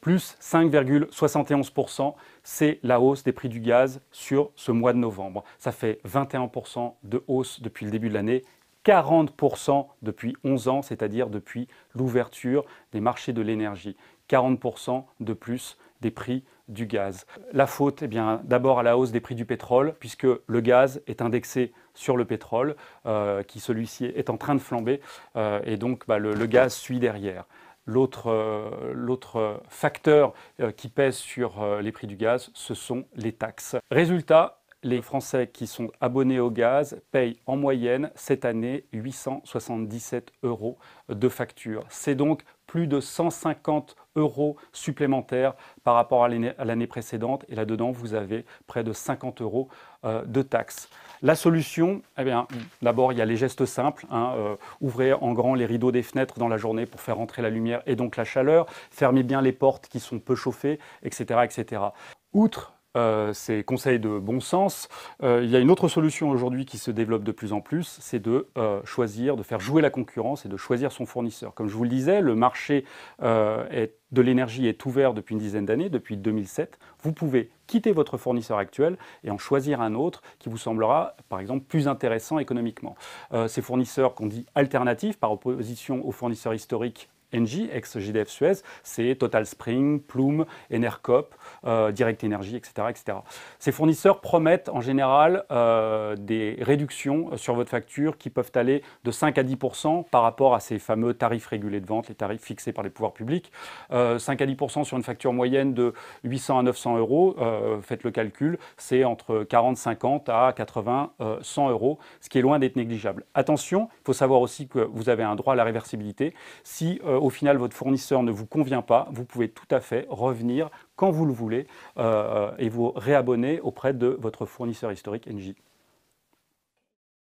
plus 5,71%, c'est la hausse des prix du gaz sur ce mois de novembre. Ça fait 21% de hausse depuis le début de l'année, 40% depuis 11 ans, c'est-à-dire depuis l'ouverture des marchés de l'énergie. 40% de plus des prix du gaz. La faute, eh bien, d'abord à la hausse des prix du pétrole, puisque le gaz est indexé sur le pétrole, qui celui-ci est en train de flamber, et donc le gaz suit derrière. L'autre facteur qui pèse sur les prix du gaz, ce sont les taxes. Résultat, les Français qui sont abonnés au gaz payent en moyenne cette année 877 € de facture. C'est donc plus de 150 € supplémentaires par rapport à l'année précédente. Et là-dedans, vous avez près de 50 € de taxes. La solution, eh bien, d'abord, il y a les gestes simples. Ouvrez en grand les rideaux des fenêtres dans la journée pour faire entrer la lumière et donc la chaleur. Fermez bien les portes qui sont peu chauffées, etc. etc. Outre ces conseils de bon sens, il y a une autre solution aujourd'hui qui se développe de plus en plus, c'est de choisir, de faire jouer la concurrence et de choisir son fournisseur. Comme je vous le disais, le marché de l'énergie est ouvert depuis une dizaine d'années, depuis 2007. Vous pouvez quitter votre fournisseur actuel et en choisir un autre qui vous semblera, par exemple, plus intéressant économiquement. Ces fournisseurs qu'on dit alternatifs, par opposition aux fournisseurs historiques Engie, ex-GDF Suez, c'est Total Spring, Plume, Enercop, Direct Energy, etc., etc. Ces fournisseurs promettent en général des réductions sur votre facture qui peuvent aller de 5 à 10% par rapport à ces fameux tarifs régulés de vente, les tarifs fixés par les pouvoirs publics. 5 à 10% sur une facture moyenne de 800 à 900 €, faites le calcul, c'est entre 40, 50 à 80, 100 €, ce qui est loin d'être négligeable. Attention, il faut savoir aussi que vous avez un droit à la réversibilité. Si au final votre fournisseur ne vous convient pas, vous pouvez tout à fait revenir quand vous le voulez et vous réabonner auprès de votre fournisseur historique Engie.